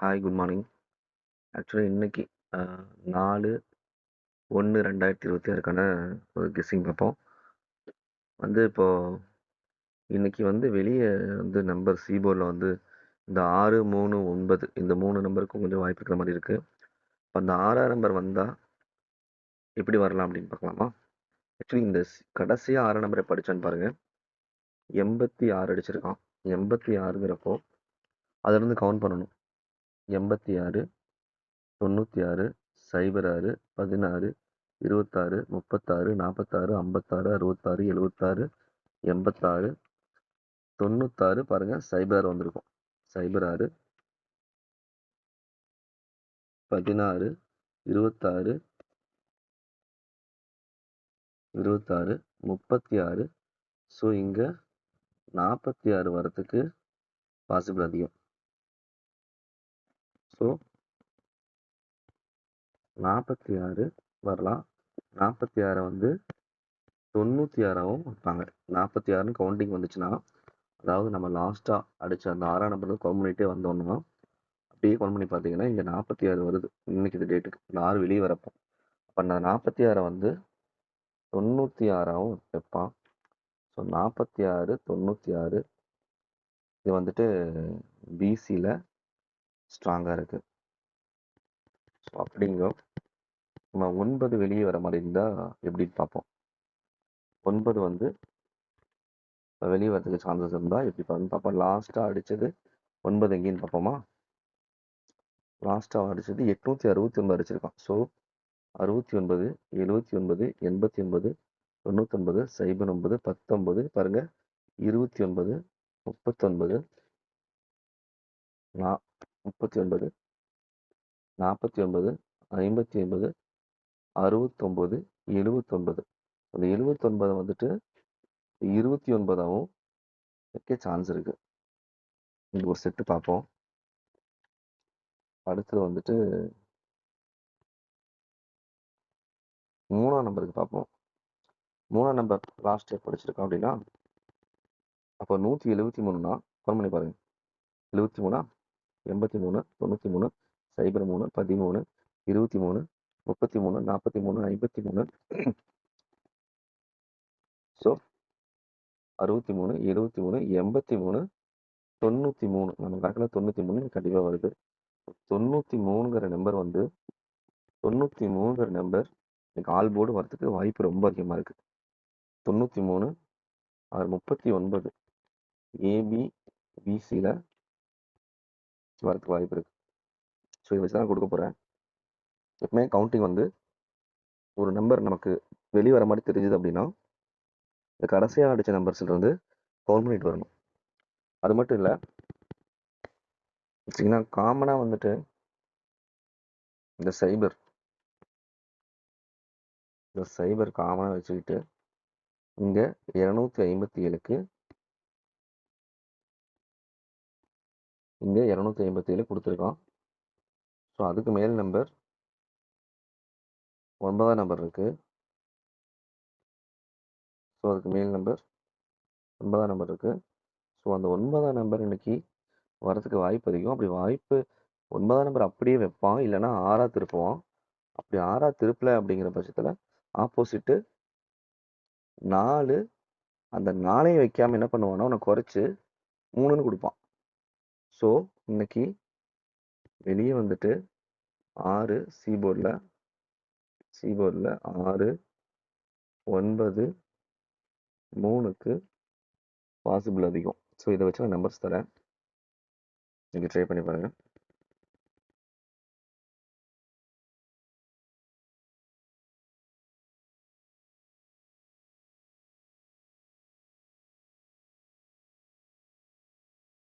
Hi, good morning. ஆக்சுவலா இன்னைக்கு அ 4/1/2026க்கான ஒரு கெஸ்ஸிங் பார்ப்போம். இப்போ இன்னைக்கு வெளிய நம்பர் போர்ட்ல இந்த 6, 3, 9 இந்த 3 நம்பருக்கும் கொஞ்சம் வாய்ப்பு இருக்கிற மாரி இருக்கு. இப்ப அந்த 6ஆம் நம்பர் வந்தா எப்படி வரலாம் அப்படின்னு பார்க்கலாமா? ஆக்சுவலி இந்த கடைசியா 6ஆம் நம்பர படிச்சான்னு பாருங்க. 86 அடிச்சிருக்கான். 86ங்கிறப்போ அதிலிருந்து கவுண்ட் பண்ணணும். 86, 96, 06, 16, 26, 36, 46, 56, 66, 76, 86, 96 பாருங்க 0 வந்திருக்கும். 06, 16, 26, 26, 36. ஸோ இங்க 46 வரதுக்கு பாசிபிள் அதிகம். ஸோ 46 வரலாம். 46 96ஆவும் வைப்பாங்க. 46ன்னு கவுண்டிங் வந்துச்சுன்னா, அதாவது நம்ம லாஸ்ட்டா அடிச்ச அந்த 6ஆம் நம்பர் கவுண்ட் பண்ணிட்டே வந்தோம்னா, அப்படியே கவுண்ட் பண்ணி பார்த்தீங்கன்னா, இங்க 46 வருது. இன்னைக்கு இந்த டேட்டுக்கு. இந்த 6 வெளிய வரப்போ. அப்ப அந்த 46 96ஆவும் வைப்பான். ஸோ 46, 96 இது பிசில ஸ்ட்ராங்கா இருக்கு. ஸோ அப்படிங்கும் நம்ம 9 வெளியே வர மாதிரி இருந்தா எப்படின்னு பார்ப்போம். 9 வெளியே வரதுக்கு சான்சஸ் இருந்தா எப்படி பார்ப்போம். லாஸ்டா அடிச்சது 9 எங்கேன்னு பார்ப்போமா? லாஸ்டா அடிச்சது 869 அடிச்சிருக்கான். ஸோ 69, 79, 89, 99, 09, 19 பாருங்க 29, 39, 39, 49, 59, 69, 79. அந்த 79 29ஆவும் வைக்க சான்ஸ் இருக்கு. இது ஒரு செட்டு பார்ப்போம். அடுத்தது 3ஆம் நம்பருக்கு பார்ப்போம். 3ஆம் நம்பர் லாஸ்ட் எப்போ படிச்சிருக்கோம் அப்படின்னா, அப்போ 173னா கவுண்ட் பண்ணி பாருங்க. 73, 83, 93, 03, 13, 23, 33, 43, 53. ஸோ 63, 73, 83, 93. நம்ம கணக்கில் 93 கண்டிப்பா வருது. 93ங்கிற நம்பர் 93ங்கிற நம்பர் எனக்கு ஆல் போர்டு வரதுக்கு வாய்ப்பு ரொம்ப அதிகமா இருக்கு. 93 அது 39 ஏபி பிசில வரதுக்கு வாய்ப்பு இருக்கு. ஸோ இதை வச்சு தான் கொடுக்க போறேன். எப்பவுமே கவுண்டிங் ஒரு நம்பர் நமக்கு வெளியே வர மாதிரி தெரியுது அப்படின்னா, இந்த கடைசியா அடிச்ச நம்பர்ஸ்ல இருந்து கவுண்ட் பண்ணிட்டு வரணும். அது மட்டும் இல்ல, வச்சிங்கன்னா காமனா இந்த சைபர் காமனா வச்சுக்கிட்டு இங்க 257க்கு இங்க 257 கொடுத்துருக்கான். ஸோ அதுக்கு மேல் நம்பர் 9ஆம் நம்பர் இருக்கு. ஸோ அதுக்கு மேல் நம்பர் 9ஆம் நம்பர் இருக்கு. ஸோ அந்த 9ஆம் நம்பர் இன்னைக்கு வரதுக்கு வாய்ப்பு அதிகம். அப்படி வாய்ப்பு 9ஆம் நம்பர் அப்படியே வைப்பான், இல்லைன்னா 6ஆ திருப்புவான். அப்படி 6ஆ திருப்பல அப்படிங்கிற பட்சத்துல ஆப்போசிட்டு 4 அந்த 4ஐயும் வைக்காம என்ன பண்ணுவான்னா உனக்கு குறைச்சு 3ன்னு கொடுப்பான். ஸோ இன்னைக்கு வெளியே 6 சிபோர்டில் 6, 9, 3க்கு பாசிபிள் அதிகம். ஸோ இதை வச்சு நான் நம்பர்ஸ் தரேன். நீங்கள் ட்ரை பண்ணி பாருங்கள்.